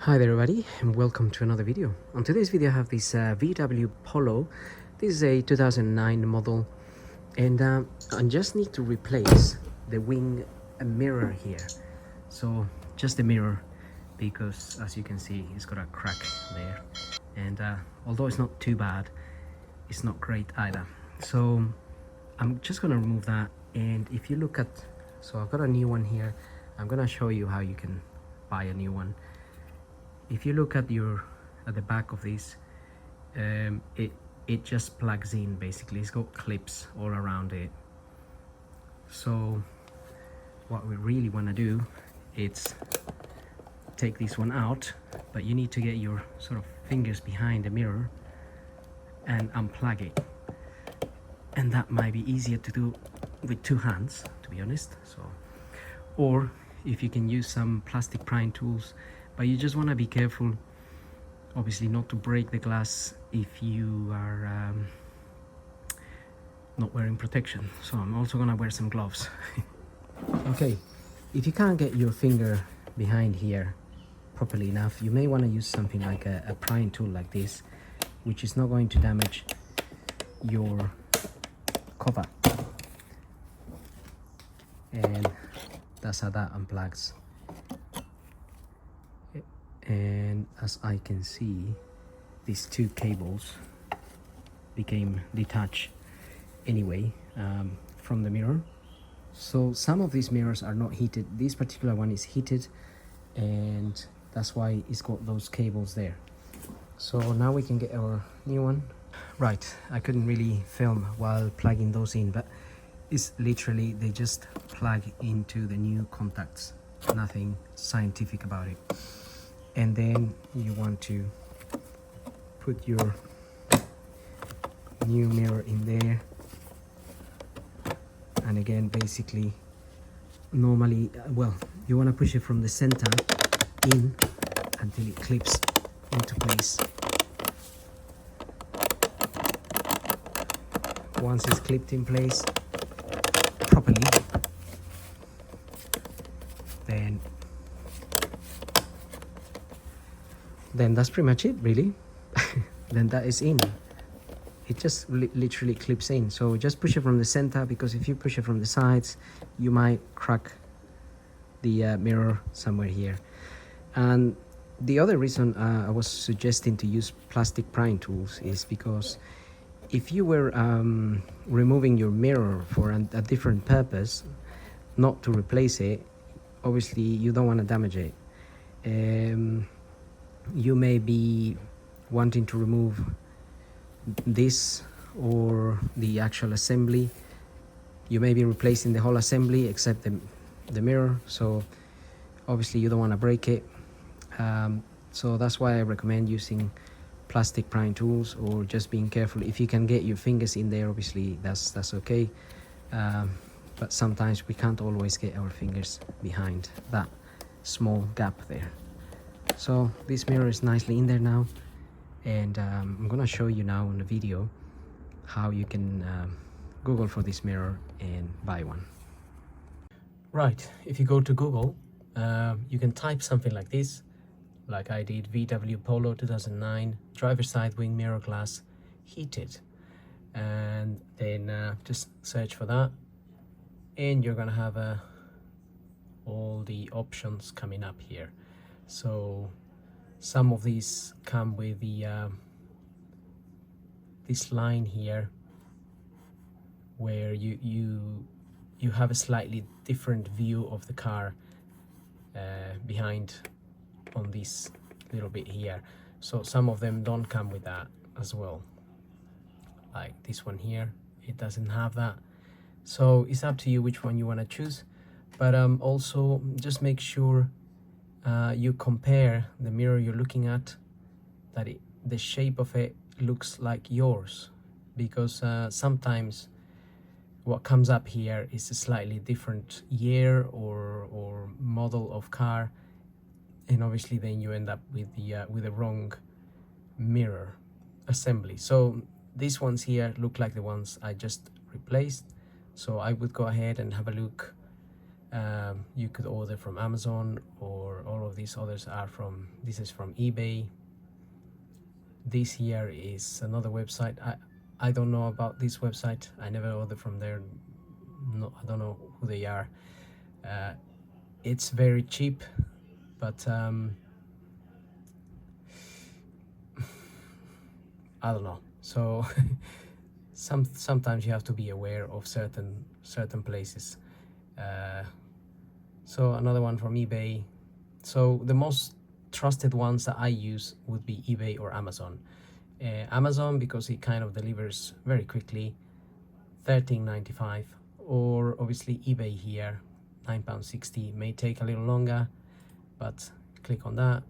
Hi there everybody, and welcome to another video. On today's video I have this VW Polo. This is a 2009 model, and I just need to replace the wing mirror here. So just the mirror, because as you can see it's got a crack there, and although it's not too bad, it's not great either. So I'm just gonna remove that, and if you look at, so I've got a new one here. I'm gonna show you how you can buy a new one. If you look at the back of this, it just plugs in basically. It's got clips all around it. So what we really want to do is take this one out, but you need to get your sort of fingers behind the mirror and unplug it, and that might be easier to do with two hands, to be honest. So, or if you can use some plastic prying tools, but you just want to be careful, obviously, not to break the glass if you are not wearing protection. So I'm also gonna wear some gloves. Okay, if you can't get your finger behind here properly enough, you may want to use something like a prying tool like this, which is not going to damage your cover. And that's how that unplugs. And as I can see, these two cables became detached anyway from the mirror. So some of these mirrors are not heated. This particular one is heated, and that's why it's got those cables there. So now we can get our new one. Right, I couldn't really film while plugging those in, but it's literally, they just plug into the new contacts. Nothing scientific about it. And then you want to put your new mirror in there, and again, basically, normally, well, you want to push it from the center in until it clips into place. Once it's clipped in place properly, then that's pretty much it, really. Then that is in. It just literally clips in. So just push it from the center, because if you push it from the sides, you might crack the mirror somewhere here. And the other reason I was suggesting to use plastic prying tools is because if you were removing your mirror for a different purpose, not to replace it, obviously you don't want to damage it. You may be wanting to remove this or the actual assembly. You may be replacing the whole assembly except the mirror, so obviously you don't want to break it. So that's why I recommend using plastic prying tools, or just being careful. If you can get your fingers in there, obviously that's okay, but sometimes we can't always get our fingers behind that small gap there. So this mirror is nicely in there now, and I'm gonna show you now in the video how you can Google for this mirror and buy one. Right, if you go to Google, you can type something like this, like I did: VW Polo 2009 driver's side wing mirror glass heated, and then just search for that, and you're gonna have all the options coming up here. So some of these come with the this line here, where you have a slightly different view of the car behind on this little bit here. So some of them don't come with that as well, like this one here, it doesn't have that. So it's up to you which one you want to choose, but also just make sure you compare the mirror you're looking at, that the shape of it looks like yours, because sometimes what comes up here is a slightly different year or model of car, and obviously then you end up with the wrong mirror assembly. So these ones here look like the ones I just replaced, so I would go ahead and have a look You could order from Amazon, or all of these others are from, this is from eBay. This here is another website. I don't know about this website. I never ordered from there. No, I don't know who they are. It's very cheap, but I don't know. So sometimes you have to be aware of certain places. So another one from eBay. So the most trusted ones that I use would be eBay or Amazon. Amazon, because it kind of delivers very quickly, £13.95, or obviously eBay here, £9.60. May take a little longer, but click on that,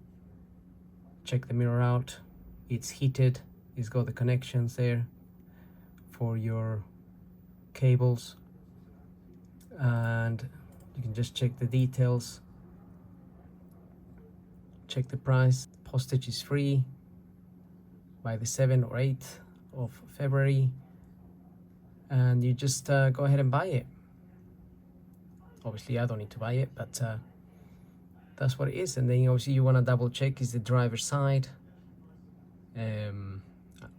check the mirror out. It's heated, it's got the connections there for your cables, and you can just check the details, check the price. Postage is free by the 7th or 8th of February, and you just go ahead and buy it. Obviously I don't need to buy it, but that's what it is. And then obviously you want to double check is the driver's side,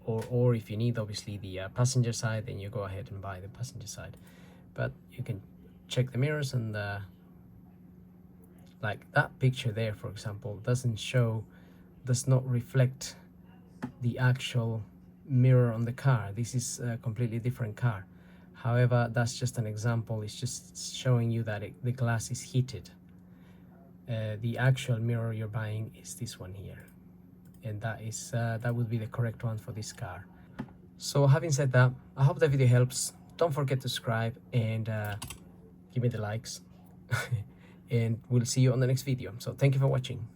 or if you need obviously the passenger side, then you go ahead and buy the passenger side. But you can check the mirrors, and like that picture there, for example, does not reflect the actual mirror on the car. This is a completely different car. However, that's just an example. It's just showing you that the glass is heated. The actual mirror you're buying is this one here, and that would be the correct one for this car. So having said that, I hope the video helps. Don't forget to subscribe and give me the likes and we'll see you on the next video. So thank you for watching.